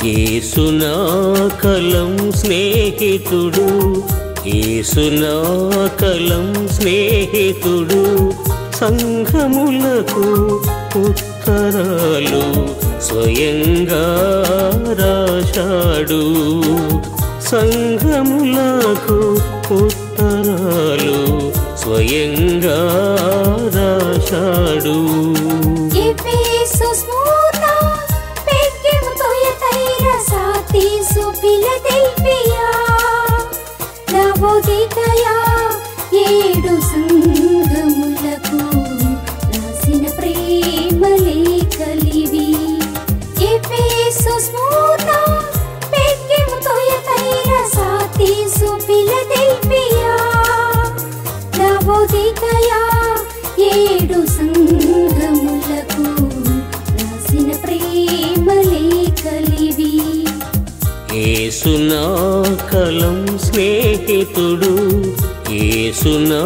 యేసు నా కలం స్నేహితుడు, యేసు నా కలం స్నేహితుడు. సంఘములకు ఉత్తరాలు స్వయంగా రాశాడు, సంఘములకు ఉత్తరాలు స్వయంగా రాశాడు. ఏడు సంఘములకు రాసిన ప్రేమ లేఖలివి. Ephesus, Smyrna, Pergamum, Thyatira, Sardis, Philadelphia, Laodicea ఏడు సంఘములకు రాసిన ప్రేమ లేఖలివి. యేసు నా కలం స్నేహితుడు, యేసు నా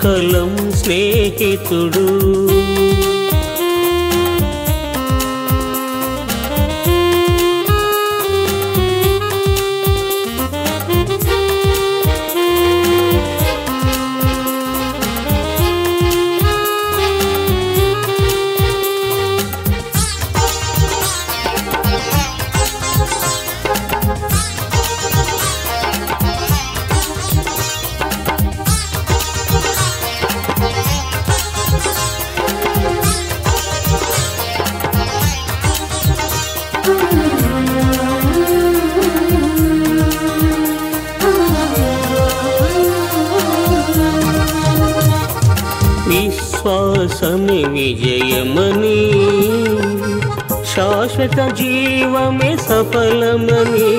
కలం స్నేహితుడు. విశ్వాసమే విజయమని, శాశ్వత జీవమే సఫలమని.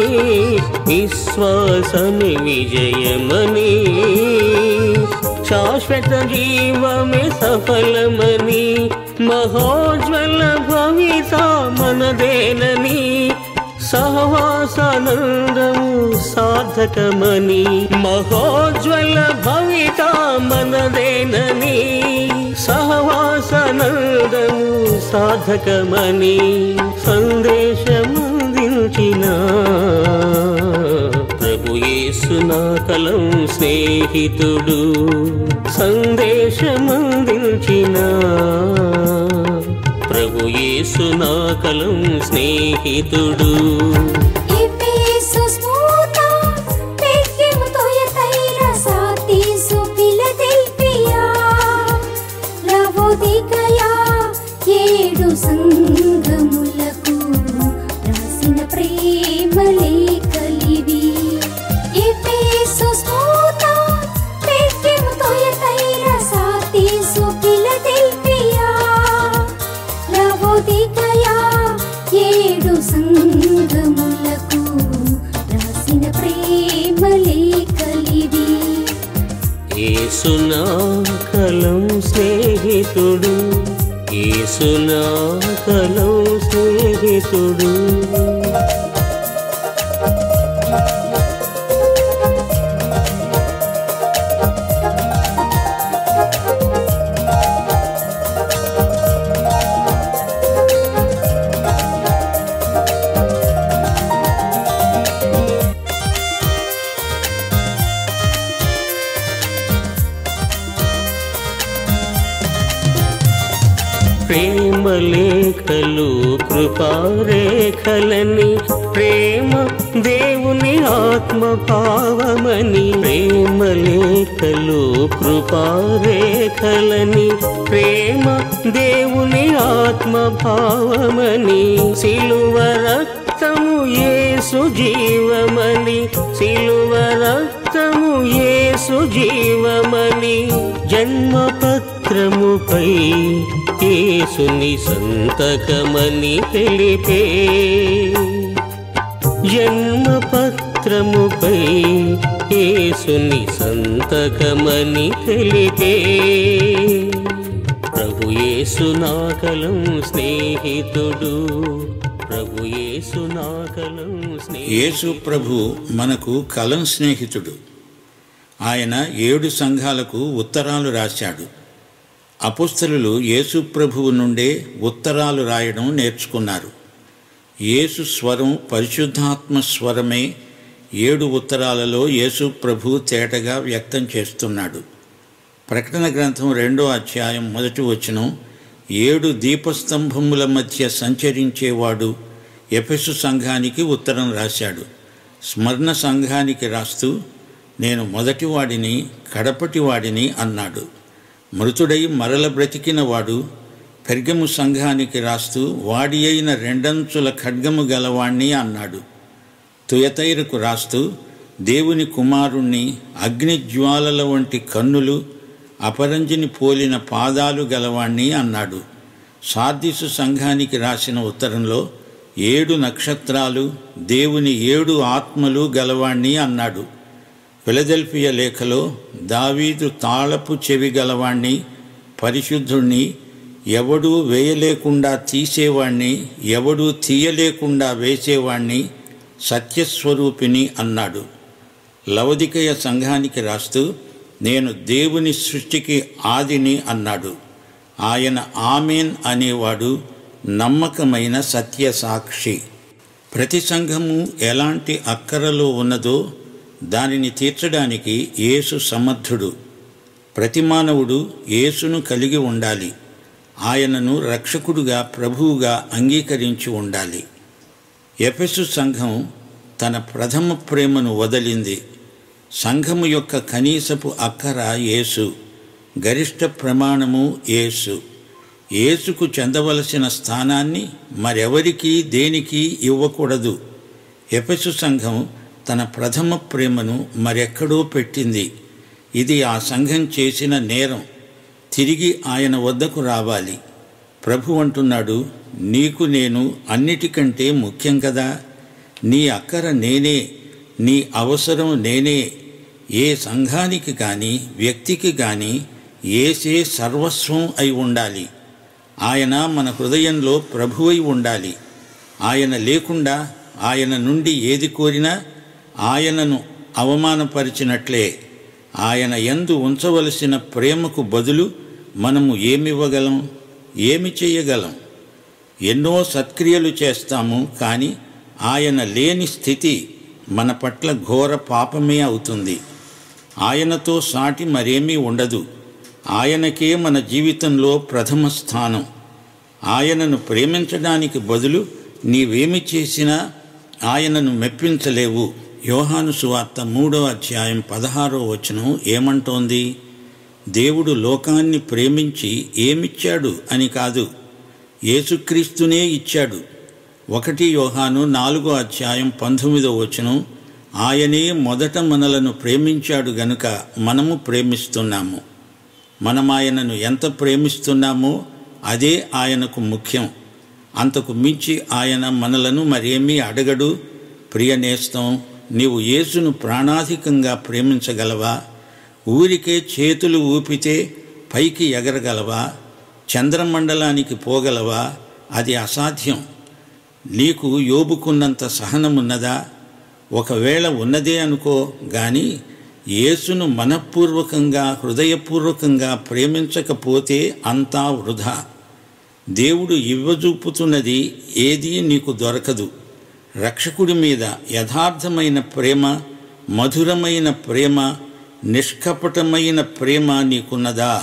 విశ్వాసమే విజయమని, శాశ్వత జీవమే సఫలమని. మహోజ్వల భవిత మనదేనని, సహవాసానందము సార్థకమని. మహోజ్వల భవిత మనదేనని, సహవాసానందము సార్థకమని. సందేశమందించిన ప్రభు యేసు నా కలం స్నేహితుడు, సందేశమందించిన ప్రభు యేసు నా కలం స్నేహితుడు. Ephesus, Smyrna, Pergamum, Thyatira, Sardis, Philadelphia, Laodicea ఏడు సంఘములకు రాసిన ప్రేమ లేఖలివి. Ephesus, Smyrna, Pergamum, Thyatira, Sardis, Philadelphia, Laodicea ఏడు సంఘములకు రాసిన ప్రేమ లేఖలివి. యేసు నా కలం స్నేహితుడు, యేసు నా కలం స్నేహితుడు. ప్రేమ లేఖలు కృపారేఖలని, ప్రేమ దేవుని ఆత్మభావమని. ప్రేమ లేఖలు కృపారేఖలని, ప్రేమ దేవుని ఆత్మభావమని. సిలువ రక్తము యేసు జీవమని, సిలువ రక్తము యేసు జీవమని. జన్మపత్రముపై యేసుని సంతకమని తెలిపే, జన్మపత్రముపై యేసుని సంతకమని తెలిపే. ప్రభు యేసు నా కలం స్నేహితుడు, ప్రభు యేసు నా కలం స్నేహితుడు. యేసు ప్రభు మనకు కలం స్నేహితుడు. ఆయన 7 సంఘాలకు ఉత్తరాలు రాశాడు. అపోస్తలులు యేసు ప్రభువు నుండే ఉత్తరాలు రాయడం నేర్చుకున్నారు. యేసు స్వరం పరిశుద్ధాత్మ స్వరమే 7 ఉత్తరాలలో యేసు ప్రభు తేటగా వ్యక్తం చేస్తున్నాడు. ప్రకటన గ్రంథం 2వ అధ్యాయం 1వ వచనం 7 దీపస్తంభముల మధ్య సంచరించేవాడు ఎఫెసు సంఘానికి ఉత్తరం రాశాడు. స్మరణ సంఘానికి రాస్తూ నేను మొదటివాడిని కడపటివాడిని అన్నాడు. మృతుడై మరల బ్రతికిన వాడు పెర్గము సంఘానికి రాస్తూ వాడి అయిన 2 అంచుల ఖడ్గము గలవాణ్ణి అన్నాడు. తుయతైరకు రాస్తూ దేవుని కుమారుణ్ణి, అగ్నిజ్వాలల వంటి కన్నులు, అపరంజిని పోలిన పాదాలు గలవాణ్ణి అన్నాడు. సార్దీసు సంఘానికి రాసిన ఉత్తరంలో 7 నక్షత్రాలు, దేవుని 7 ఆత్మలు గలవాణ్ణి అన్నాడు. ఫిలదెల్ఫియా లేఖలో దావీదు తాళపు చెవి గలవాణ్ణి, పరిశుద్ధుణ్ణి, ఎవడూ వేయలేకుండా తీసేవాణ్ణి, ఎవడూ తీయలేకుండా వేసేవాణ్ణి, సత్యస్వరూపిణి అన్నాడు. లవదికయ సంఘానికి రాస్తూ నేను దేవుని సృష్టికి ఆదిని అన్నాడు. ఆయన ఆమెన్ అనేవాడు నమ్మకమైన సత్య సాక్షి. ప్రతి సంఘము ఎలాంటి అక్కరలో ఉన్నదో దానిని తీర్చడానికి యేసు సమర్థుడు. ప్రతి మానవుడు యేసును కలిగి ఉండాలి. ఆయనను రక్షకుడుగా, ప్రభువుగా అంగీకరించి ఉండాలి. ఎఫెసు సంఘం తన ప్రథమ ప్రేమను వదలింది. సంఘము యొక్క కనీసపు అక్కర యేసు, గరిష్ట ప్రమాణము యేసు. యేసుకు చెందవలసిన స్థానాన్ని మరెవరికీ దేనికి ఇవ్వకూడదు. ఎఫెసు సంఘం తన ప్రథమ ప్రేమను మరెక్కడో పెట్టింది. ఇది ఆ సంఘం చేసిన నేరం. తిరిగి ఆయన వద్దకు రావాలి. ప్రభు అంటున్నాడు, నీకు నేను అన్నిటికంటే ముఖ్యం కదా. నీ అక్కర నేనే, నీ అవసరం నేనే. ఏ సంఘానికి కానీ వ్యక్తికి కానీ యేసే సర్వస్వం అయి ఉండాలి. ఆయన మన హృదయంలో ప్రభువై ఉండాలి. ఆయన లేకుండా ఆయన నుండి ఏది కోరినా ఆయనను అవమానపరిచినట్లే. ఆయన యందు ఉంచవలసిన ప్రేమకు బదులు మనము ఏమివ్వగలం, ఏమి చేయగలం? ఎన్నో సత్క్రియలు చేస్తాము, కానీ ఆయన లేని స్థితి మన పట్ల ఘోర పాపమే అవుతుంది. ఆయనతో సాటి మరేమీ ఉండదు. ఆయనకే మన జీవితంలో ప్రథమ స్థానం. ఆయనను ప్రేమించడానికి బదులు నీవేమి చేసినా ఆయనను మెప్పించలేవు. యోహాను సువార్త 3వ అధ్యాయం 16వ వచనం ఏమంటోంది? దేవుడు లోకాన్ని ప్రేమించి ఏమిచ్చాడు అని కాదు, యేసుక్రీస్తునే ఇచ్చాడు. 1 యోహాను 4వ అధ్యాయం 19వ వచనం ఆయనే మొదట మనలను ప్రేమించాడు గనుక మనము ప్రేమిస్తున్నాము. మనం ఆయనను ఎంత ప్రేమిస్తున్నామో అదే ఆయనకు ముఖ్యం. అంతకు మించి ఆయన మనలను మరేమీ అడగడు. ప్రియనేస్తం, నీవు యేసును ప్రాణాధికంగా ప్రేమించగలవా? ఊరికే చేతులు ఊపితే పైకి ఎగరగలవా? చంద్రమండలానికి పోగలవా? అది అసాధ్యం. నీకు యోబుకున్నంత సహనమున్నదా? ఒకవేళ ఉన్నదే అనుకో, గాని యేసును మనఃపూర్వకంగా, హృదయపూర్వకంగా ప్రేమించకపోతే అంతా వృధా. దేవుడు ఇవ్వజూపుతున్నది ఏదీ నీకు దొరకదు. రక్షకుడి మీద యథార్థమైన ప్రేమ, మధురమైన ప్రేమ, నిష్కపటమైన ప్రేమ నీకున్నదా?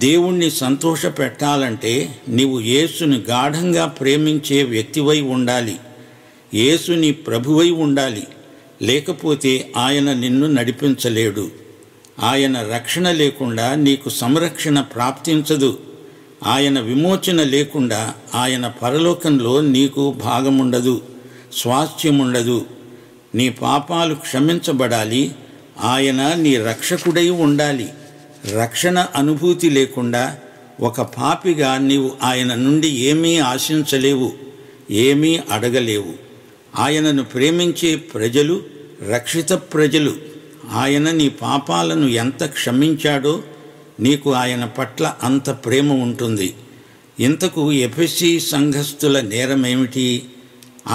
దేవుణ్ణి సంతోషపెట్టాలంటే నీవు యేసుని గాఢంగా ప్రేమించే వ్యక్తివై ఉండాలి. యేసు నీ ప్రభువై ఉండాలి. లేకపోతే ఆయన నిన్ను నడిపించలేడు. ఆయన రక్షణ లేకుండా నీకు సంరక్షణ ప్రాప్తించదు. ఆయన విమోచన లేకుండా ఆయన పరలోకంలో నీకు భాగముండదు, స్వాస్థ్యముండదు. నీ పాపాలు క్షమించబడాలి. ఆయన నీ రక్షకుడై ఉండాలి. రక్షణ అనుభూతి లేకుండా ఒక పాపిగా నీవు ఆయన నుండి ఏమీ ఆశించలేవు, ఏమీ అడగలేవు. ఆయనను ప్రేమించే ప్రజలు రక్షిత ప్రజలు. ఆయన నీ పాపాలను ఎంత క్షమించాడో నీకు ఆయన పట్ల అంత ప్రేమ ఉంటుంది. ఇంతకు ఎఫెసీ సంఘస్థుల నేరమేమిటి?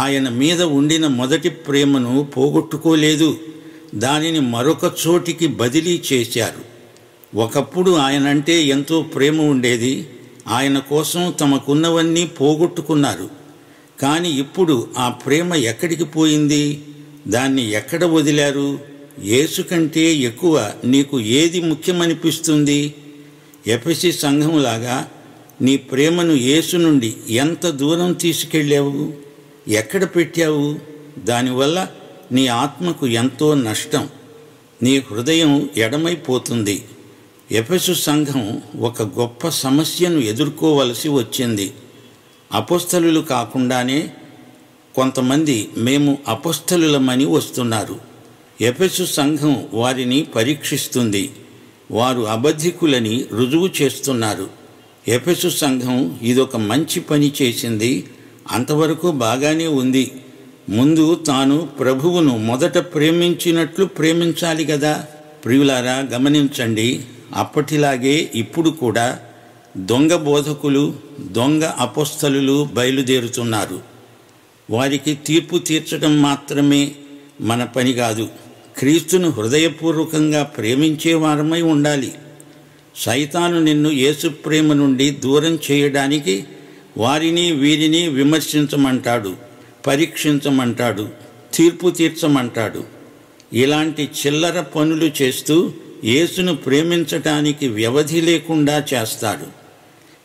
ఆయన మీద ఉండిన మొదటి ప్రేమను పోగొట్టుకోలేదు. దానిని మరొక చోటికి బదిలీ చేశారు. ఒకప్పుడు ఆయనంటే ఎంతో ప్రేమ ఉండేది. ఆయన కోసం తమకున్నవన్నీ పోగొట్టుకున్నారు. కానీ ఇప్పుడు ఆ ప్రేమ ఎక్కడికి పోయింది? దాన్ని ఎక్కడ వదిలారు? యేసు కంటే ఎక్కువ నీకు ఏది ముఖ్యమనిపిస్తుంది? ఎఫెసీ సంఘంలాగా నీ ప్రేమను యేసు నుండి ఎంత దూరం తీసుకెళ్ళావు? ఎక్కడ పెట్టావు? దానివల్ల నీ ఆత్మకు ఎంతో నష్టం. నీ హృదయం ఎడమైపోతుంది. ఎఫెసు సంఘం ఒక గొప్ప సమస్యను ఎదుర్కోవలసి వచ్చింది. అపోస్తలులు కాకుండానే కొంతమంది మేము అపోస్తలులమని వస్తున్నారు. ఎఫెసు సంఘం వారిని పరీక్షిస్తుంది. వారు అబద్ధికులని రుజువు చేస్తున్నారు. ఎఫెసు సంఘం ఇదొక మంచి పని చేసింది. అంతవరకు బాగానే ఉంది. ముందు తాను ప్రభువును మొదట ప్రేమించినట్లు ప్రేమించాలి కదా. ప్రియులారా, గమనించండి, అప్పటిలాగే ఇప్పుడు కూడా దొంగ బోధకులు, దొంగ అపోస్తలులు బయలుదేరుతున్నారు. వారికి తీర్పు తీర్చడం మాత్రమే మన పని కాదు. క్రీస్తును హృదయపూర్వకంగా ప్రేమించే వారమై ఉండాలి. సైతాను నిన్ను యేసు ప్రేమ నుండి దూరం చేయడానికి వారిని వీరిని విమర్శించమంటాడు, పరీక్షించమంటాడు, తీర్పు తీర్చమంటాడు. ఇలాంటి చిల్లర పనులు చేస్తూ యేసును ప్రేమించటానికి వ్యవధి లేకుండా చేస్తాడు.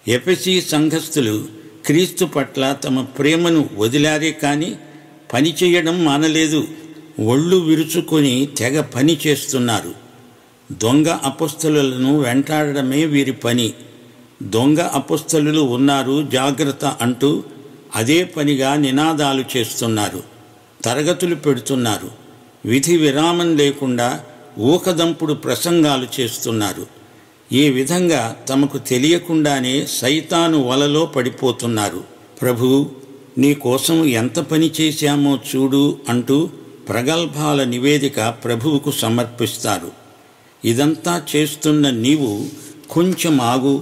ఎఫెసీ సంఘస్థులు క్రీస్తు పట్ల తమ ప్రేమను వదిలారే కానీ పని చేయడం మానలేదు. ఒళ్ళు విరుచుకొని తెగ పని చేస్తున్నారు. దొంగ అపోస్తలులను వెంటాడడమే వీరి పని. దొంగ అపోస్తలులు ఉన్నారు, జాగ్రత్త అంటూ అదే పనిగా నినాదాలు చేస్తున్నారు, తరగతులు పెడుతున్నారు, విధి విరామం లేకుండా ఊకదంపుడు ప్రసంగాలు చేస్తున్నారు. ఈ విధంగా తమకు తెలియకుండానే సైతాను వలలో పడిపోతున్నారు. ప్రభు, నీ కోసం ఎంత పని చేశామో చూడు అంటూ ప్రగల్భాల నివేదిక ప్రభువుకు సమర్పిస్తారు. ఇదంతా చేస్తున్న నీవు కొంచెం ఆగు.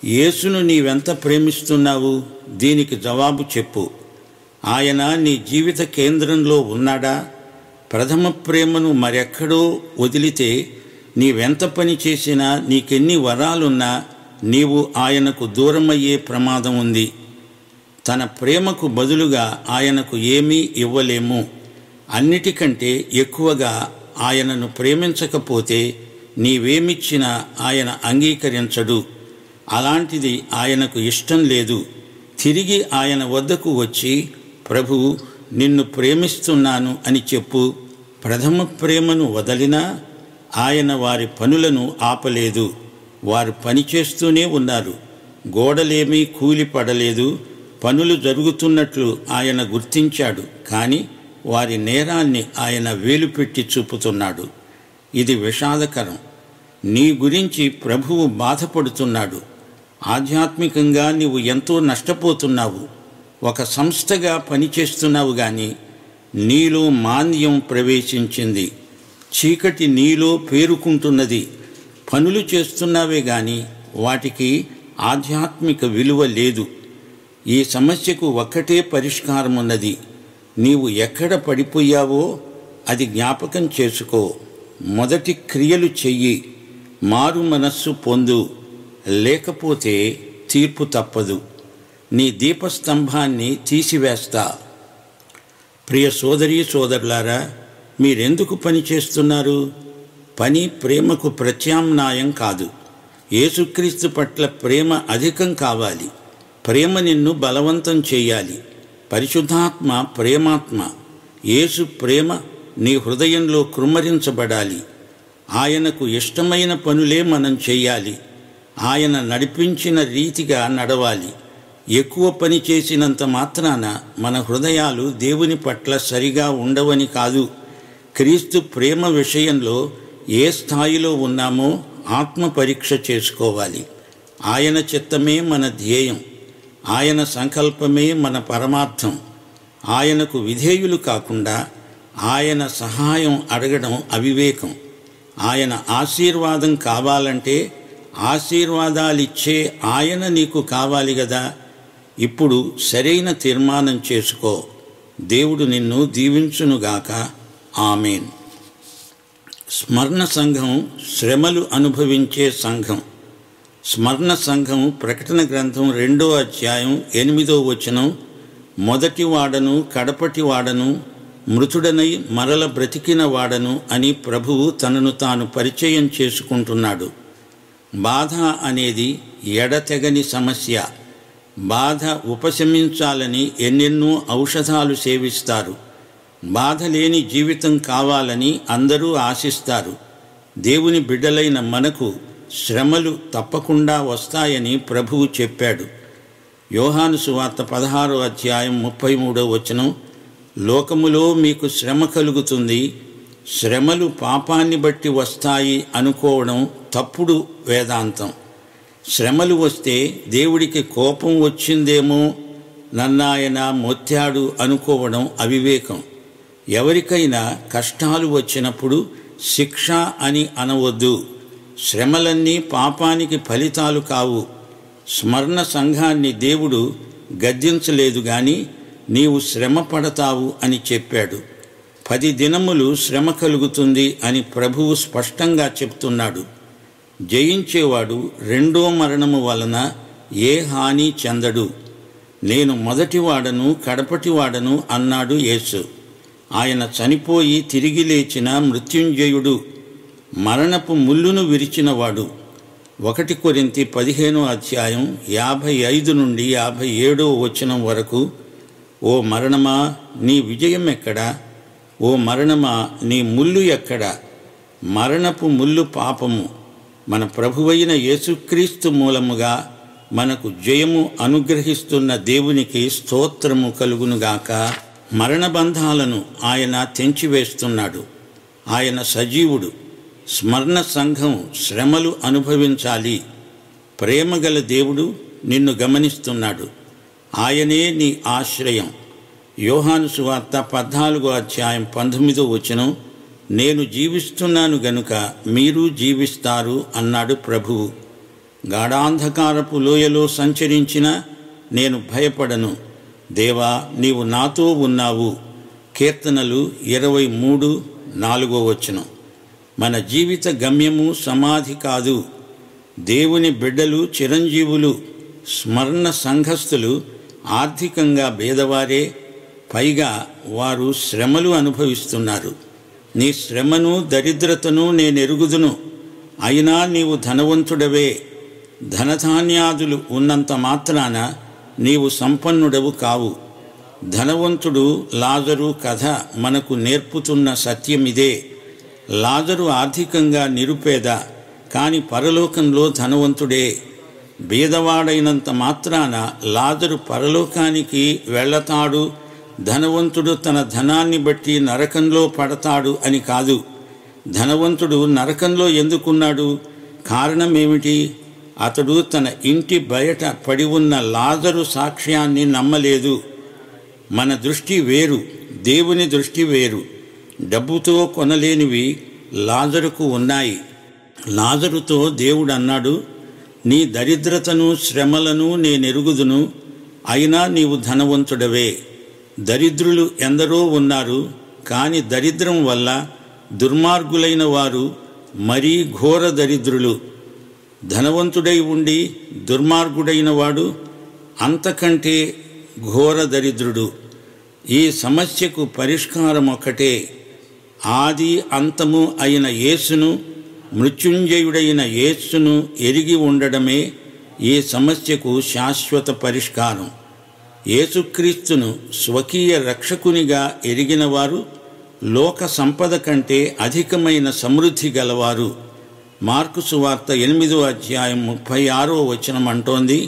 యేసును నీవెంత ప్రేమిస్తున్నావు? దీనికి జవాబు చెప్పు. ఆయన నీ జీవిత కేంద్రంలో ఉన్నాడా? ప్రథమ ప్రేమను మరెక్కడో వదిలితే నీవెంత పని చేసినా, నీకెన్ని వరాలున్నా నీవు ఆయనకు దూరమయ్యే ప్రమాదం ఉంది. తన ప్రేమకు బదులుగా ఆయనకు ఏమీ ఇవ్వలేము. అన్నిటికంటే ఎక్కువగా ఆయనను ప్రేమించకపోతే నీవేమిచ్చినా ఆయన అంగీకరించడు. అలాంటిది ఆయనకు ఇష్టం లేదు. తిరిగి ఆయన వద్దకు వచ్చి, ప్రభువు, నిన్ను ప్రేమిస్తున్నాను అని చెప్పు. ప్రథమ ప్రేమను వదలినా ఆయన వారి పనులను ఆపలేదు. వారు పనిచేస్తూనే ఉన్నారు. గోడలేమీ కూలిపడలేదు. పనులు జరుగుతున్నట్లు ఆయన గుర్తించాడు. కానీ వారి నేరాన్ని ఆయన వేలుపెట్టి చూపుతున్నాడు. ఇది విషాదకరం. నీ గురించి ప్రభువు బాధపడుతున్నాడు. ఆధ్యాత్మికంగా నీవు ఎంతో నష్టపోతున్నావు. ఒక సంస్థగా పనిచేస్తున్నావు గాని నీలో మాంద్యం ప్రవేశించింది. చీకటి నీలో పేరుకుంటున్నది. పనులు చేస్తున్నావే గాని వాటికి ఆధ్యాత్మిక విలువ లేదు. ఈ సమస్యకు ఒక్కటే పరిష్కారం ఉన్నది. నీవు ఎక్కడ పడిపోయావో అది జ్ఞాపకం చేసుకో. మొదటి క్రియలు చెయ్యి. మారు మనస్సు పొందు. లేకపోతే తీర్పు తప్పదు. నీ దీపస్తంభాన్ని తీసివేస్తా. ప్రియ సోదరీ సోదరులారా, మీరెందుకు పని చేస్తున్నారు? పని ప్రేమకు ప్రత్యామ్నాయం కాదు. యేసుక్రీస్తు పట్ల ప్రేమ అధికం కావాలి. ప్రేమ నిన్ను బలవంతం చేయాలి. పరిశుద్ధాత్మ ప్రేమాత్మ. యేసు ప్రేమ నీ హృదయంలో కృమ్మరించబడాలి. ఆయనకు ఇష్టమైన పనులే మనం చెయ్యాలి. ఆయన నడిపించిన రీతిగా నడవాలి. ఎక్కువ పని చేసినంత మాత్రాన మన హృదయాలు దేవుని పట్ల సరిగా ఉండవని కాదు. క్రీస్తు ప్రేమ విషయంలో ఏ స్థాయిలో ఉన్నామో ఆత్మ పరీక్ష చేసుకోవాలి. ఆయన చిత్తమే మన ధ్యేయం. ఆయన సంకల్పమే మన పరమార్థం. ఆయనకు విధేయులు కాకుండా ఆయన సహాయం అడగడం అవివేకం. ఆయన ఆశీర్వాదం కావాలంటే ఆశీర్వాదాలిచ్చే ఆయన నీకు కావాలి కదా. ఇప్పుడు సరైన తీర్మానం చేసుకో. దేవుడు నిన్ను దీవించునుగాక. ఆమేన్. స్మరణ సంఘం శ్రమలు అనుభవించే సంఘం. స్మరణ సంఘం ప్రకటన గ్రంథం 2వ అధ్యాయం 8వ వచనం మొదటి వాడను కడపటి వాడను, మృతుడనై మరల బ్రతికిన వాడను అని ప్రభువు తనను తాను పరిచయం చేసుకుంటున్నాడు. బాధ అనేది ఎడతెగని సమస్య. బాధ ఉపశమించాలని ఎన్నెన్నో ఔషధాలు సేవిస్తారు. బాధ లేని జీవితం కావాలని అందరూ ఆశిస్తారు. దేవుని బిడ్డలైన మనకు శ్రమలు తప్పకుండా వస్తాయని ప్రభువు చెప్పాడు. యోహాను సువార్త 16వ అధ్యాయం 33వ వచనం, లోకములో మీకు శ్రమ కలుగుతుంది, శ్రమలు పాపాన్ని బట్టి వస్తాయి అనుకోవడం తప్పుడు వేదాంతం. శ్రమలు వస్తే దేవుడికి కోపం వచ్చిందేమో, నన్నాయన మొత్తాడు అనుకోవడం అవివేకం. ఎవరికైనా కష్టాలు వచ్చినప్పుడు శిక్ష అని అనవద్దు. శ్రమలన్నీ పాపానికి ఫలితాలు కావు. స్మరణ సంఘాన్ని దేవుడు గద్దించలేదు గాని నీవు శ్రమ పడతావు అని చెప్పాడు. 10 దినములు శ్రమ కలుగుతుంది అని ప్రభువు స్పష్టంగా చెప్తున్నాడు. జయించేవాడు రెండో మరణము వలన ఏ హాని చెందడు. నేను మొదటివాడను కడపటివాడను అన్నాడు యేసు. ఆయన చనిపోయి తిరిగి లేచిన మృత్యుంజయుడు, మరణపు ముల్లును విరిచినవాడు. 1 కొరింథీ 15వ అధ్యాయం 55 నుండి 57వ వచనం వరకు, ఓ మరణమా నీ విజయం ఎక్కడా? ఓ మరణమా నీ ముల్లు ఎక్కడా? మరణపు ముల్లు పాపము. మన ప్రభువైన యేసుక్రీస్తు మూలముగా మనకు జయము అనుగ్రహిస్తున్న దేవునికి స్తోత్రము కలుగునుగాక. మరణబంధాలను ఆయన తెంచివేస్తున్నాడు. ఆయన సజీవుడు. స్మరణ సంఘం శ్రమలు అనుభవించాలి. ప్రేమగల దేవుడు నిన్ను గమనిస్తున్నాడు. ఆయనే నీ ఆశ్రయం. యోహాను సువార్త 14వ అధ్యాయం 19వ వచనం, నేను జీవిస్తున్నాను గనుక మీరు జీవిస్తారు అన్నాడు ప్రభువు. గాఢాంధకారపు లోయలో సంచరించినా నేను భయపడను, దేవా నీవు నాతో ఉన్నావు. కీర్తనలు 23:4వ వచనం. మన జీవిత గమ్యము సమాధి కాదు. దేవుని బిడ్డలు చిరంజీవులు. స్మరణ సంఘస్థులు ఆర్థికంగా భేదవారే, పైగా వారు శ్రమలు అనుభవిస్తున్నారు. నీ శ్రమను దరిద్రతను నేనెరుగుదును, అయినా నీవు ధనవంతుడవే. ధనధాన్యాదులు ఉన్నంత మాత్రాన నీవు సంపన్నుడవు కావు. ధనవంతుడు లాజరు కథ మనకు నేర్పుతున్న సత్యమిదే. లాజరు ఆర్థికంగా నిరుపేద, కాని పరలోకంలో ధనవంతుడే. బీదవాడైనంత మాత్రాన లాజరు పరలోకానికి వెళతాడు, ధనవంతుడు తన ధనాన్ని బట్టి నరకంలో పడతాడు అని కాదు. ధనవంతుడు నరకంలో ఎందుకున్నాడు? కారణమేమిటి? అతడు తన ఇంటి బయట పడి ఉన్న లాజరు సాక్ష్యాన్ని నమ్మలేదు. మన దృష్టి వేరు, దేవుని దృష్టి వేరు. డబ్బుతో కొనలేనివి లాజరుకు ఉన్నాయి. లాజరుతో దేవుడు అన్నాడు, నీ దరిద్రతను శ్రమలను నేనెరుగుదును, అయినా నీవు ధనవంతుడవే. దరిద్రులు ఎందరో ఉన్నారు, కాని దరిద్రం వల్ల దుర్మార్గులైన వారు మరీ ఘోర దరిద్రులు. ధనవంతుడై ఉండి దుర్మార్గుడైన వాడు అంతకంటే ఘోర దరిద్రుడు. ఈ సమస్యకు పరిష్కారం ఒకటే. ఆది అంతము అయిన యేసును, మృత్యుంజయుడైన యేసును ఎరిగి ఉండడమే ఈ సమస్యకు శాశ్వత పరిష్కారం. యేసుక్రీస్తును స్వకీయ రక్షకునిగా ఎరిగినవారు లోక సంపద కంటే అధికమైన సమృద్ధి గలవారు. మార్కు సువార్త 8వ అధ్యాయం 36వ వచనం అంటోంది,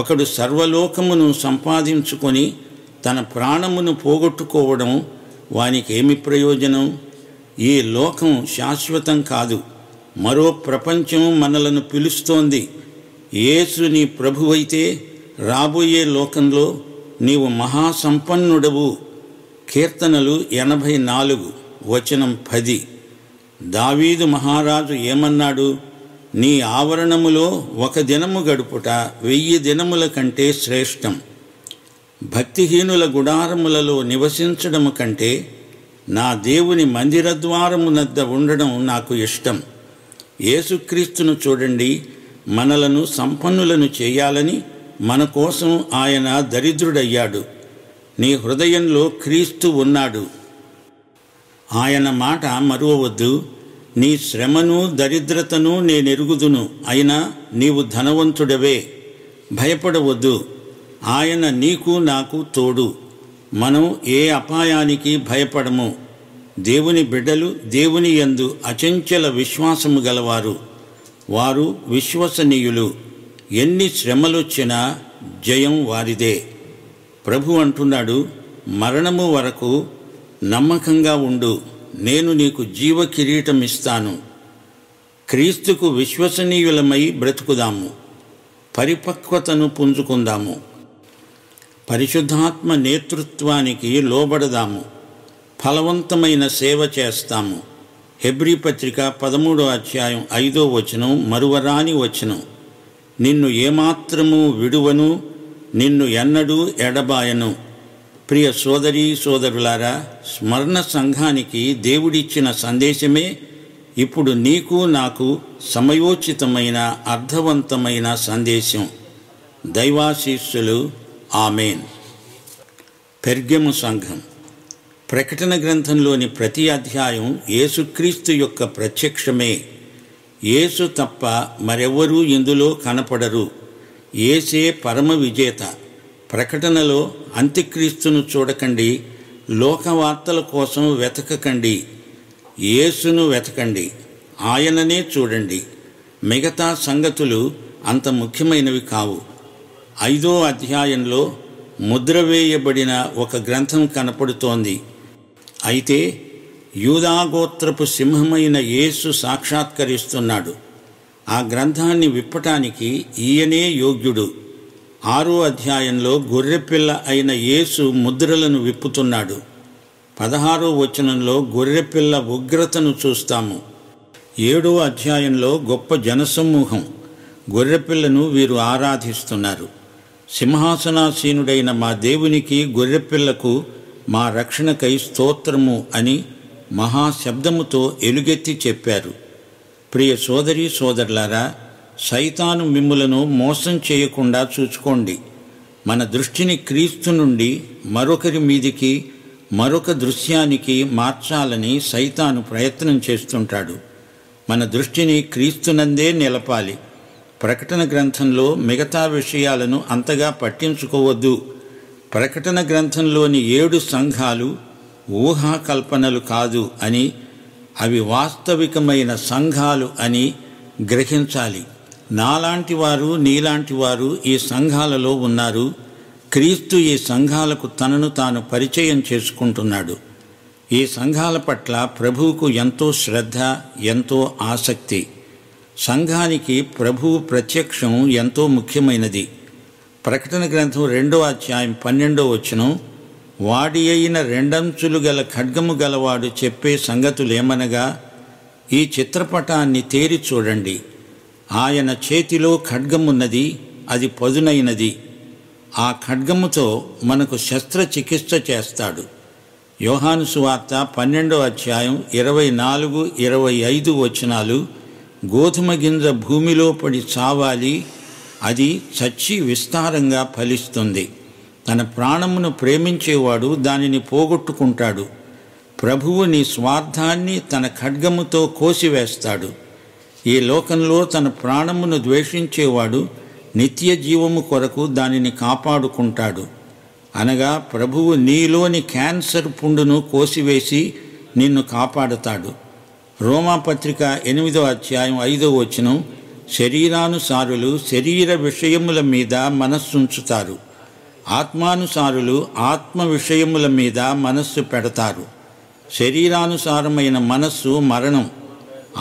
ఒకడు సర్వలోకమును సంపాదించుకొని తన ప్రాణమును పోగొట్టుకోవడం వానికేమి ప్రయోజనం? ఈ లోకం శాశ్వతం కాదు. మరో ప్రపంచం మనలను పిలుస్తోంది. యేసు నీ ప్రభువైతే రాబోయే లోకంలో నీవు మహాసంపన్నుడవు. కీర్తనలు 84:10. దావీదు మహారాజు ఏమన్నాడు? నీ ఆవరణములో 1 దినము గడుపుట 1000 దినముల కంటే శ్రేష్టం. భక్తిహీనుల గుడారములలో నివసించడము కంటే నా దేవుని మందిరద్వారమునద్ద ఉండడం నాకు ఇష్టం. యేసుక్రీస్తును చూడండి. మనలను సంపన్నులను చేయాలని మన కోసం ఆయన దరిద్రుడయ్యాడు. నీ హృదయంలో క్రీస్తు ఉన్నాడు. ఆయన మాట మరువవద్దు. నీ శ్రమను దరిద్రతను నేనెరుగుదును, అయినా నీవు ధనవంతుడవే. భయపడవద్దు, ఆయన నీకు నాకు తోడు. మనం ఏ అపాయానికి భయపడము. దేవుని బిడ్డలు దేవుని యందు అచంచల విశ్వాసము గలవారు. వారు విశ్వసనీయులు. ఎన్ని శ్రమలొచ్చినా జయం వారిదే. ప్రభు అంటున్నాడు, మరణము వరకు నమ్మకంగా ఉండు, నేను నీకు జీవ కిరీటం ఇస్తాను. క్రీస్తుకు విశ్వసనీయులమై బ్రతుకుదాము. పరిపక్వతను పుంజుకుందాము. పరిశుద్ధాత్మ నేతృత్వానికి లోబడదాము. ఫలవంతమైన సేవ చేస్తాము. హెబ్రీ పత్రిక 13వ అధ్యాయం 5వ వచనం మరువరాని వచనం. నిన్ను ఏమాత్రము విడువను, నిన్ను ఎన్నడూ ఎడబాయను. ప్రియ సోదరీ సోదరులారా, స్మరణ సంఘానికి దేవుడిచ్చిన సందేశమే ఇప్పుడు నీకు నాకు సమయోచితమైన అర్థవంతమైన సందేశం. దైవాశీస్సులు. ఆమేన్. పెర్గెము సంఘం. ప్రకటన గ్రంథంలోని ప్రతి అధ్యాయం యేసుక్రీస్తు యొక్క ప్రత్యక్షమే. యేసు తప్ప మరెవ్వరూ ఇందులో కనపడరు. యేసే పరమ విజేత. ప్రకటనలో అంత్యక్రీస్తును చూడకండి, లోకవార్తల కోసం వెతకకండి, యేసును వెతకండి, ఆయననే చూడండి. మిగతా సంగతులు అంత ముఖ్యమైనవి కావు. 5వ అధ్యాయంలో ముద్ర వేయబడిన ఒక గ్రంథం కనపడుతోంది. అయితే యూదాగోత్రపు సింహమైన యేసు సాక్షాత్కరిస్తున్నాడు. ఆ గ్రంథాన్ని విప్పటానికి ఈయనే యోగ్యుడు. 6వ అధ్యాయంలో గొర్రెపిల్ల అయిన యేసు ముద్రలను విప్పుతున్నాడు. 16వ వచనంలో గొర్రెపిల్ల ఉగ్రతను చూస్తాము. 7వ అధ్యాయంలో గొప్ప జనసమూహం. గొర్రెపిల్లను వీరు ఆరాధిస్తున్నారు. సింహాసనాసీనుడైన మా దేవునికి, గొర్రెపిల్లకు మా రక్షణకై స్తోత్రము అని మహాశబ్దముతో ఎలుగెత్తి చెప్పారు. ప్రియ సోదరీ సోదరులారా, సైతాను మిమ్ములను మోసం చేయకుండా చూచుకోండి. మన దృష్టిని క్రీస్తు నుండి మరొకరి మీదికి, మరొక దృశ్యానికి మార్చాలని సైతాను ప్రయత్నం చేస్తుంటాడు. మన దృష్టిని క్రీస్తునందే నిలపాలి. ప్రకటన గ్రంథంలో మిగతా విషయాలను అంతగా పట్టించుకోవద్దు. ప్రకటన గ్రంథంలోని 7 సంఘాలు ఊహాకల్పనలు కాదు అని, అవి వాస్తవికమైన సంఘాలు అని గ్రహించాలి. నాలాంటి వారు, నీలాంటి వారు ఈ సంఘాలలో ఉన్నారు. క్రీస్తు ఈ సంఘాలకు తనను తాను పరిచయం చేసుకుంటున్నాడు. ఈ సంఘాల పట్ల ప్రభువుకు ఎంతో శ్రద్ధ, ఎంతో ఆసక్తి. సంఘానికి ప్రభువు ప్రత్యక్షం ఎంతో ముఖ్యమైనది. ప్రకటన గ్రంథం 2వ అధ్యాయం 12వ వచనం, వాడి అయిన రెండంచులు గల ఖడ్గము గలవాడు చెప్పే సంగతులేమనగా, ఈ చిత్రపటాన్ని తేరి చూడండి. ఆయన చేతిలో ఖడ్గమున్నది, అది పదునైనది. ఆ ఖడ్గముతో మనకు శస్త్రచికిత్స చేస్తాడు. యోహాను సువార్త 12వ అధ్యాయం 24, 25 వచనాలు, గోధుమ గింజ భూమిలో పడి చావాలి, అది చచ్చి విస్తారంగా ఫలిస్తుంది. తన ప్రాణమును ప్రేమించేవాడు దానిని పోగొట్టుకుంటాడు. ప్రభువు నీ స్వార్థాన్ని తన ఖడ్గముతో కోసివేస్తాడు. ఈ లోకంలో తన ప్రాణమును ద్వేషించేవాడు నిత్య జీవము కొరకు దానిని కాపాడుకుంటాడు. అనగా ప్రభువు నీలోని క్యాన్సర్ పుండును కోసివేసి నిన్ను కాపాడుతాడు. రోమాపత్రిక 8వ అధ్యాయం 5వ వచనం, శరీరానుసారులు శరీర విషయముల మీద మనస్సుంచుతారు, ఆత్మానుసారులు ఆత్మ విషయముల మీద మనస్సు పెడతారు. శరీరానుసారమైన మనస్సు మరణం,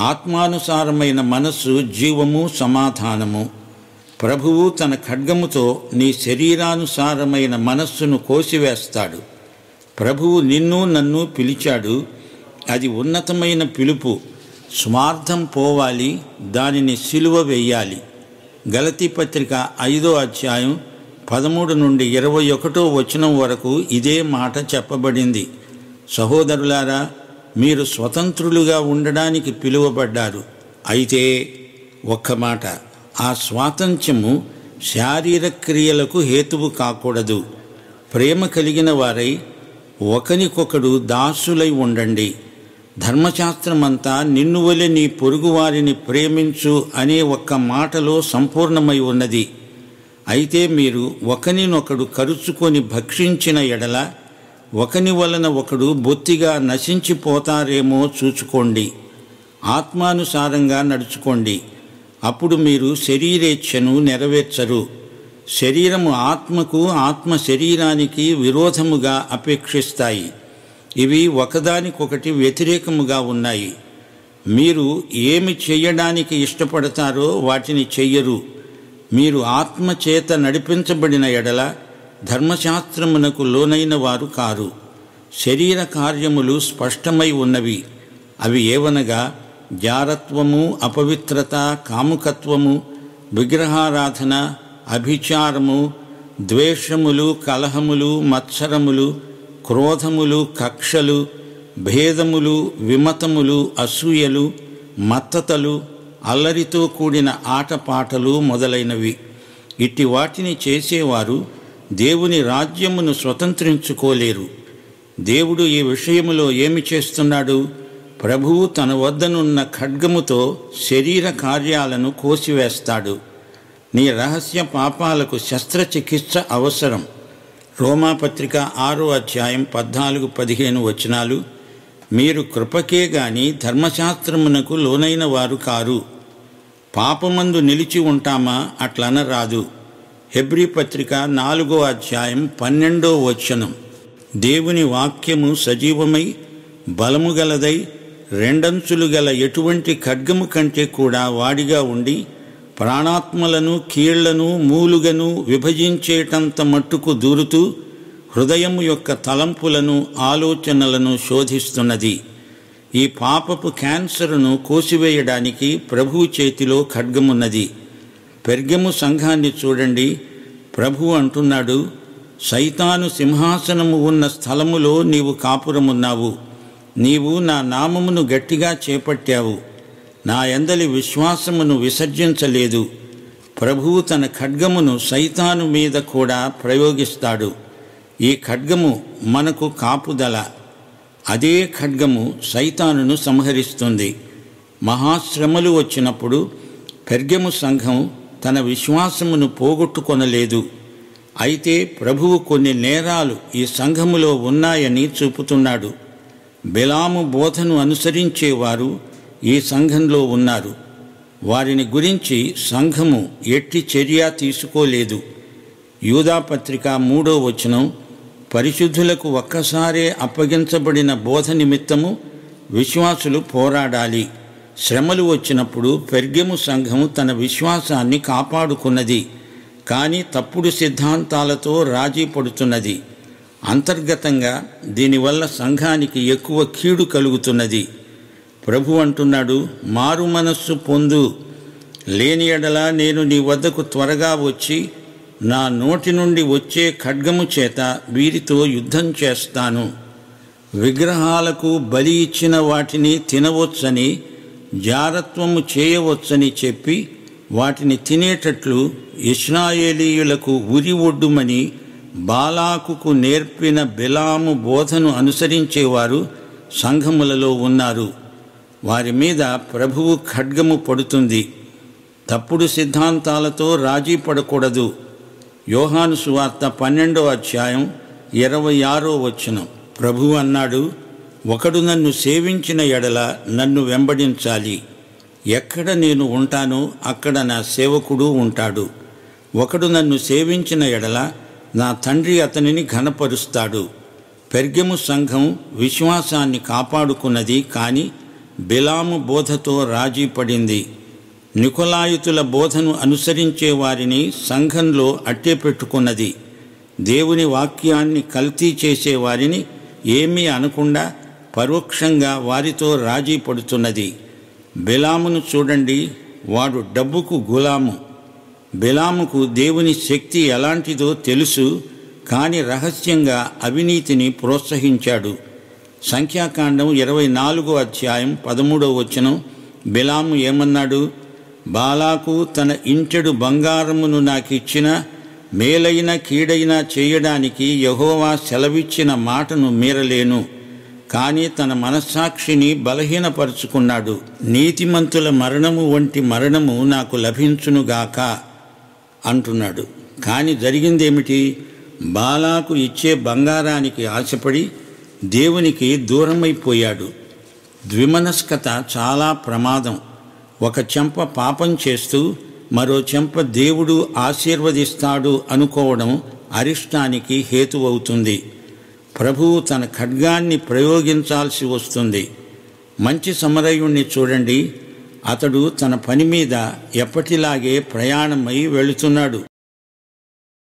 ఆత్మానుసారమైన మనస్సు జీవము, సమాధానము. ప్రభువు తన ఖడ్గముతో నీ శరీరానుసారమైన మనస్సును కోసివేస్తాడు. ప్రభువు నిన్ను నన్ను పిలిచాడు. అది ఉన్నతమైన పిలుపు. స్వార్థం పోవాలి, దానిని సిలువ వెయ్యాలి. గలతీ పత్రిక 5వ అధ్యాయం 13 నుండి 21వ వచనం వరకు ఇదే మాట చెప్పబడింది. సహోదరులారా, మీరు స్వతంత్రులుగా ఉండడానికి పిలువబడ్డారు. అయితే ఒక్క మాట, ఆ స్వాతంత్ర్యము శారీరక క్రియలకు హేతువు కాకూడదు. ప్రేమ కలిగిన వారై ఒకనికొకడు దాసులై ఉండండి. ధర్మశాస్త్రమంతా నిన్ను వలె నీ పొరుగువారిని ప్రేమించు అనే ఒక్క మాటలో సంపూర్ణమై ఉన్నది. అయితే మీరు ఒకనినొకడు కరుచుకొని భక్షించిన ఎడల ఒకని వలన ఒకడు బొత్తిగా నశించిపోతారేమో చూచుకోండి. ఆత్మానుసారంగా నడుచుకోండి, అప్పుడు మీరు శరీరేచ్ఛను నెరవేర్చరు. శరీరము ఆత్మకు, ఆత్మ శరీరానికి విరోధముగా అపేక్షిస్తాయి. ఇవి ఒకదానికొకటి వ్యతిరేకముగా ఉన్నాయి. మీరు ఏమి చెయ్యడానికి ఇష్టపడతారో వాటిని చెయ్యరు. మీరు ఆత్మచేత నడిపించబడిన ఎడల ధర్మశాస్త్రమునకు లోనైన వారు కారు. శరీర కార్యములు స్పష్టమై ఉన్నవి. అవి ఏవనగా జారత్వము, అపవిత్రత, కాముకత్వము, విగ్రహారాధన, అభిచారము, ద్వేషములు, కలహములు, మత్సరములు, క్రోధములు, కక్షలు, భేదములు, విమతములు, అసూయలు, మత్తతలు, అల్లరితో కూడిన ఆటపాటలు మొదలైనవి. ఇట్టి వాటిని చేసేవారు దేవుని రాజ్యమును స్వతంత్రించుకోలేరు. దేవుడు ఈ విషయములో ఏమి చేస్తున్నాడు? ప్రభువు తన వద్దనున్న ఖడ్గముతో శరీర కార్యాలను కోసివేస్తాడు. నీ రహస్య పాపాలకు శస్త్రచికిత్స అవసరం. రోమాపత్రిక 6వ అధ్యాయం 14-15 వచనాలు. మీరు కృపకే గాని ధర్మశాస్త్రమునకు లోనైన వారు కారు. పాపమందు నిలిచి ఉంటామా? అట్లనరాదు. హెబ్రీ పత్రిక 4వ అధ్యాయం 12వ వచనం. దేవుని వాక్యము సజీవమై బలము గలదై రెండంచులు గల ఎటువంటి ఖడ్గము కంటే కూడా వాడిగా ఉండి ప్రాణాత్మలను, కీళ్లను, మూలుగను విభజించేటంత మట్టుకు దూరుతూ హృదయము యొక్క తలంపులను, ఆలోచనలను శోధిస్తున్నది. ఈ పాపపు క్యాన్సరును కోసివేయడానికి ప్రభువు చేతిలో ఖడ్గమున్నది. పెర్గము సంఘాన్ని చూడండి. ప్రభువు అంటున్నాడు, సైతాను సింహాసనము ఉన్న స్థలములో నీవు కాపురమున్నావు. నీవు నా నామమును గట్టిగా చేపట్టావు. నా యందలి విశ్వాసమును విసర్జించలేదు. ప్రభువు తన ఖడ్గమును సైతాను మీద కూడా ప్రయోగిస్తాడు. ఈ ఖడ్గము మనకు కాపుదల. అదే ఖడ్గము సైతానును సంహరిస్తుంది. మహాశ్రమలు వచ్చినప్పుడు పెర్గము సంఘం తన విశ్వాసమును పోగొట్టుకొనలేదు. అయితే ప్రభువు కొన్ని నేరాలు ఈ సంఘములో ఉన్నాయని చూపుతున్నాడు. బిలాము బోధను అనుసరించేవారు ఈ సంఘంలో ఉన్నారు. వారిని గురించి సంఘము ఎట్టి చర్య తీసుకోలేదు. యూదాపత్రిక 3వ వచనం. పరిశుద్ధులకు ఒక్కసారే అప్పగించబడిన బోధ నిమిత్తము విశ్వాసులు పోరాడాలి. శ్రమలు వచ్చినప్పుడు పెర్గము సంఘం తన విశ్వాసాన్ని కాపాడుకున్నది. కానీ తప్పుడు సిద్ధాంతాలతో రాజీ పడుతున్నది. అంతర్గతంగా దీనివల్ల సంఘానికి ఎక్కువ కీడు కలుగుతున్నది. ప్రభు అంటున్నాడు, మారు మనస్సు పొందు. లేని ఎడల నేను నీ వద్దకు త్వరగా వచ్చి నా నోటి నుండి వచ్చే ఖడ్గము చేత వీరితో యుద్ధం చేస్తాను. విగ్రహాలకు బలి ఇచ్చిన వాటిని తినవచ్చని, జారత్వము చేయవచ్చని చెప్పి వాటిని తినేటట్లు ఇశ్రాయేలీయులకు ఉరి ఒడ్డుమని బాలాకుకు నేర్పిన బిలాము బోధను అనుసరించేవారు సంఘములలో ఉన్నారు. వారి మీద ప్రభువు ఖడ్గము పడుతుంది. తప్పుడు సిద్ధాంతాలతో రాజీ పడకూడదు. యోహాను సువార్త 12వ అధ్యాయం 26వ వచనం. ప్రభువు అన్నాడు, ఒకడు నన్ను సేవించిన ఎడల నన్ను వెంబడించాలి. ఎక్కడ నేను ఉంటానో అక్కడ నా సేవకుడు ఉంటాడు. ఒకడు నన్ను సేవించిన ఎడల నా తండ్రి అతనిని ఘనపరుస్తాడు. పెర్గము సంఘం విశ్వాసాన్ని కాపాడుకున్నది, కానీ బిలాము బోధతో రాజీ పడింది. నికొలాయితుల బోధను అనుసరించే వారిని సంఘంలో అట్టే పెట్టుకున్నది. దేవుని వాక్యాన్ని కల్తీ చేసే వారిని ఏమీ అనకుండా పరోక్షంగా వారితో రాజీ పడుతున్నది. బిలామును చూడండి, వాడు డబ్బుకు గులాము. బిలాముకు దేవుని శక్తి ఎలాంటిదో తెలుసు, కాని రహస్యంగా అవినీతిని ప్రోత్సహించాడు. సంఖ్యాకాండం 24వ అధ్యాయం 13వ వచనం. బిలాము ఏమన్నాడు? బాలాకు తన ఇంటెడు బంగారమును నాకిచ్చిన మేలైన కీడైనా చేయడానికి యెహోవా సెలవిచ్చిన మాటను మీరలేను. కానీ తన మనస్సాక్షిని బలహీనపరుచుకున్నాడు. నీతిమంతుల మరణము వంటి మరణము నాకు లభించునుగాక అంటున్నాడు. కానీ జరిగిందేమిటి? బాలాకు ఇచ్చే బంగారానికి ఆశపడి దేవునికి దూరమైపోయాడు. ద్విమనస్కత చాలా ప్రమాదం. ఒక చెంప పాపం చేస్తూ మరో చెంప దేవుడు ఆశీర్వదిస్తాడు అనుకోవడం అరిష్టానికి హేతువవుతుంది. ప్రభువు తన ఖడ్గాన్ని ప్రయోగించాల్సి వస్తుంది. మంచి సమరయుణ్ణి చూడండి. అతడు తన పని మీద ఎప్పటిలాగే ప్రయాణమై వెళుతున్నాడు.